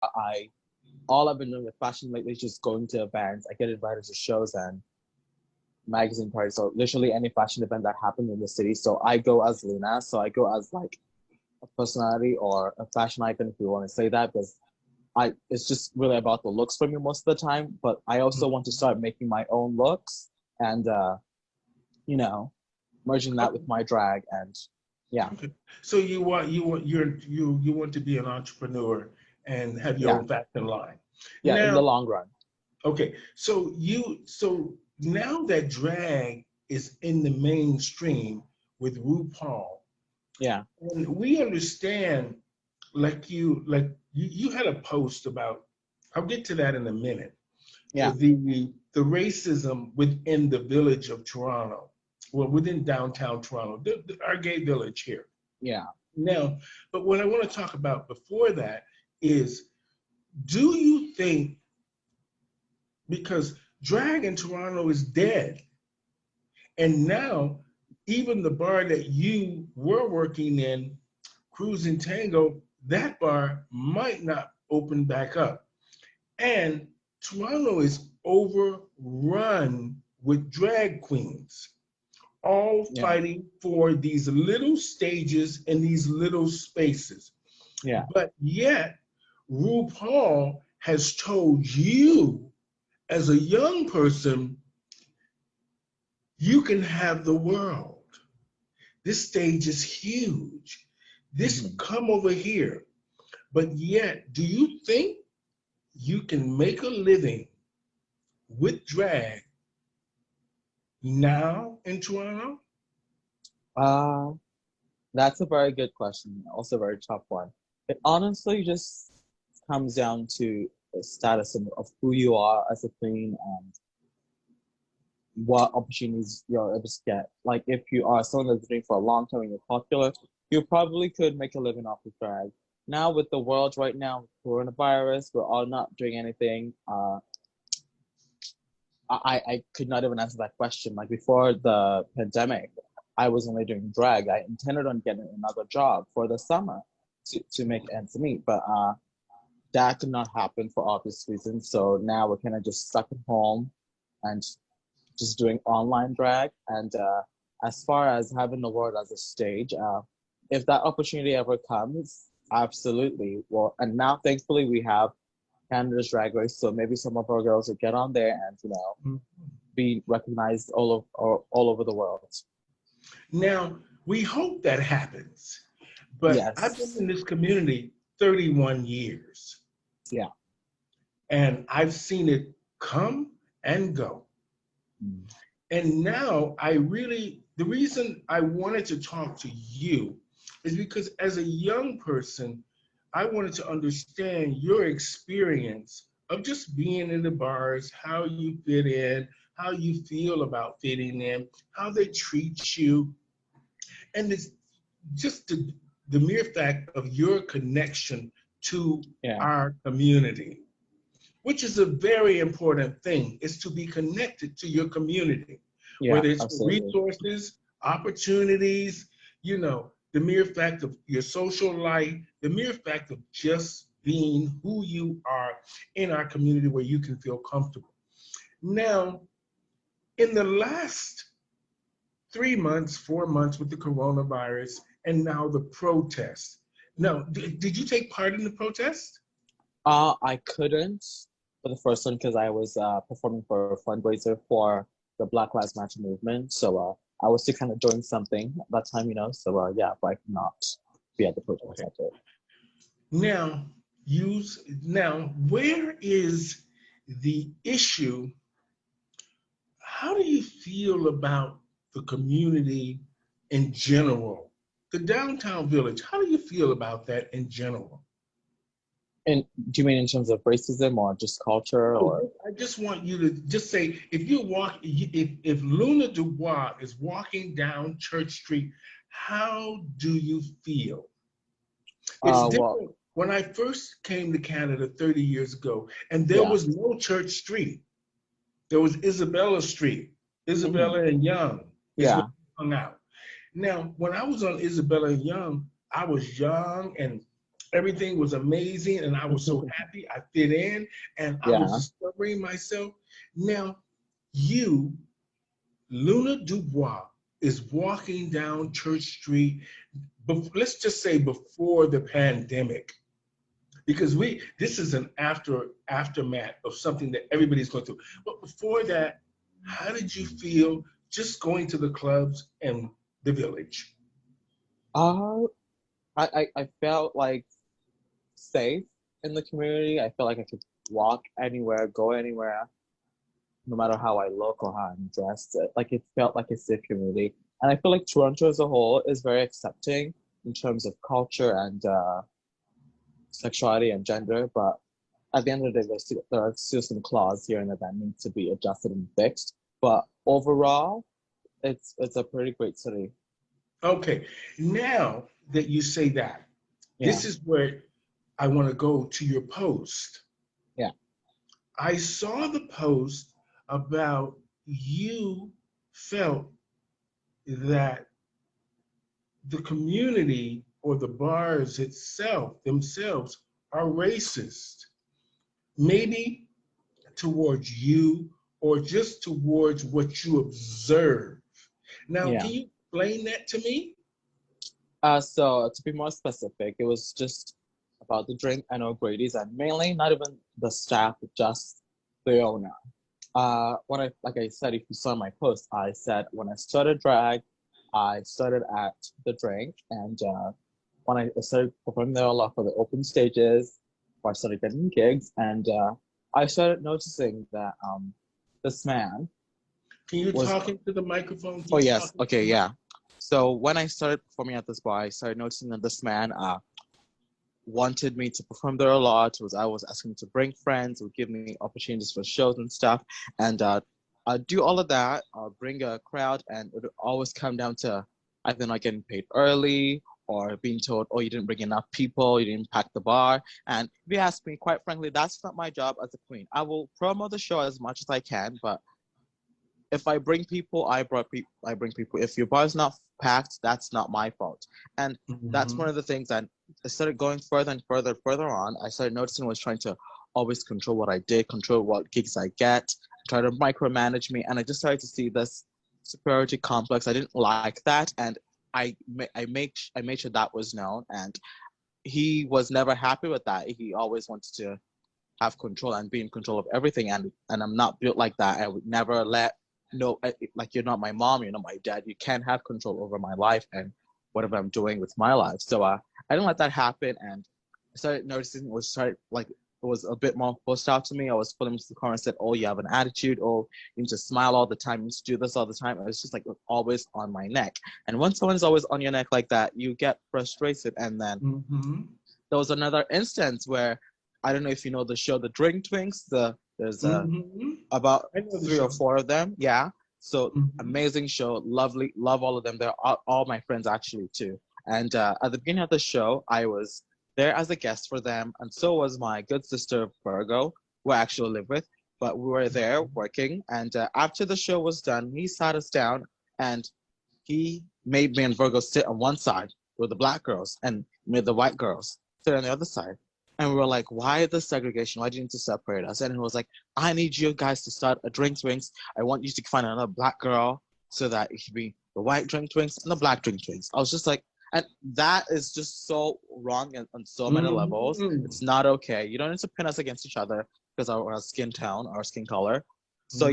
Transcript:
I all I've been doing with fashion lately is just going to events. I get invited to shows and magazine parties. So literally any fashion event that happened in the city. So I go as Luna. So I go as like a personality or a fashion icon, if you want to say that, because I it's just really about the looks for me most of the time. But I also want to start making my own looks and you know, merging that with my drag and yeah, Okay. So you want to be an entrepreneur and have your yeah, own fashion line. yeah, in Now, the long run. okay. So now that drag is in the mainstream with RuPaul, Yeah, and we understand, you had a post about. I'll get to that in a minute. yeah, The racism within the village of Toronto, well, within downtown Toronto, our gay village here. yeah. Now, but what I want to talk about before that is, do you think, because drag in Toronto is dead, and now even the bar that you were working in, Cruising Tango, that bar might not open back up. And Toronto is overrun with drag queens, all Yeah, fighting for these little stages and these little spaces. yeah, But yet, RuPaul has told you, as a young person, you can have the world. This stage is huge. This, hmm, come over here. But yet, do you think you can make a living with drag now in Toronto? uh that's a very good question, also a very tough one. It honestly just comes down to the status of who you are as a queen and what opportunities you're able to get. Like if you are someone that's doing for a long time and you're popular, you probably could make a living off of drag. Now with the world right now, coronavirus, we're all not doing anything. I could not even answer that question. Like before the pandemic, I was only doing drag. I intended on getting another job for the summer to make ends meet, but that could not happen for obvious reasons. So now we're kind of just stuck at home and just doing online drag. And as far as having the world as a stage, if that opportunity ever comes, absolutely. Well, and now thankfully we have Canada's Drag Race, so maybe some of our girls will get on there and be recognized all over the world. Now, we hope that happens, but I've been Yes. in this community 31 years, Yeah. and I've seen it come and go. Mm. And now the reason I wanted to talk to you is because as a young person, I wanted to understand your experience of just being in the bars, how you fit in, how you feel about fitting in, how they treat you, and it's just the mere fact of your connection to Yeah. our community, which is a very important thing, is to be connected to your community, Yeah. whether it's for Absolutely. resources, opportunities, the mere fact of your social life, the mere fact of just being who you are in our community where you can feel comfortable. Now, in the last 3 months, 4 months with the coronavirus, and now the protests. Now, did you take part in the protest? I couldn't for the first one because I was performing for a fundraiser for the Black Lives Matter movement. So I was still kind of doing something at that time, So yeah, but I could not be at the protest. Okay. I did. Now, where is the issue? How do you feel about the community in general? The downtown village, how do you feel about that in general? And do you mean in terms of racism or just culture No, or? I just want you to just say, if Luna Dubois is walking down Church Street, how do you feel? It's Well, different. When I first came to Canada 30 years ago, and there yeah. was no Church Street, there was Isabella Street. Hmm. Isabella and Young is where Yeah. we hung out. Now, when I was on Isabella and Young, I was young and Everything was amazing, and I was so happy. I fit in, and I was Yeah. discovering myself. Now, you, Luna Dubois, is walking down Church Street. Let's just say before the pandemic, because this is an aftermath of something that everybody's going through. But before that, how did you feel just going to the clubs and the village? Uh, I felt like safe in the community. I felt like I could walk anywhere, go anywhere, no matter how I look or how I'm dressed. Like it felt like a safe community. And I feel like Toronto as a whole is very accepting in terms of culture and sexuality and gender. But at the end of the day, there are still some clause here and there that need to be adjusted and fixed. But overall, it's a pretty great city. Okay, now that you say that, Yeah, this is where I want to go to your post. yeah, I saw the post about you felt that the community or the bars themselves are racist, maybe towards you or just towards what you observe. Now, yeah. can you explain that to me? So to be more specific, it was just about the drink and O'Grady's, and mainly not even the staff, just the owner. When like I said, if you saw my post, I said when I started drag, I started at the drink, and when I started performing there a lot for the open stages, I started getting gigs, and I started noticing that this man Can you was. talk into the microphone? Oh Keep yes, talking to okay, the mic. yeah. So when I started performing at this bar, I started noticing that this man wanted me to perform there a lot. Was I was asking him to bring friends, would give me opportunities for shows and stuff, and I'd do all of that. I'll bring a crowd, and it would always come down to either not getting paid early or being told, "Oh, you didn't bring enough people, you didn't pack the bar." And if you ask me, quite frankly, that's not my job as a queen. I will promote the show as much as I can, but if I bring people, I bring people. If your bar's not packed, that's not my fault. And that's one Mhm. of the things that I started going further and further on. I started noticing was trying to always control what I did, control what gigs I get, try to micromanage me, and I just started to see this superiority complex. I didn't like that, and I made sure that was known, and he was never happy with that. He always wanted to have control and be in control of everything. And I'm not built like that. I would never let no like you're not my mom, you're not my dad. You can't have control over my life and whatever I'm doing with my life. So I didn't let that happen, and I started noticing it was started like it was a bit more hostile to me. I was pulling him to the corner and said, "Oh, you have an attitude. Oh, you need to smile all the time. You need to do this all the time." It was just like always on my neck. And when someone's always on your neck like that, you get frustrated. And then Mhm. there was another instance where I don't know if you know the show The Drink Twinks. There's Mhm. about I know the three or show. four of them. Yeah. So Mhm. amazing show, lovely, love all of them. They're all my friends actually too. And at the beginning of the show, I was there as a guest for them, and so was my good sister Virgo, who I actually live with. But we were there working, and after the show was done, he sat us down and he made me and Virgo sit on one side with the black girls and made the white girls sit on the other side. And we were like, why the segregation? Why do you need to separate us? And he was like, I need you guys to start a drink twinks. I want you to find another black girl so that it should be the white drink twinks and the black drink twinks. I was just like, and that is just so wrong on so many levels. Mhm. It's not okay. You don't need to pin us against each other because our skin tone, our skin color. So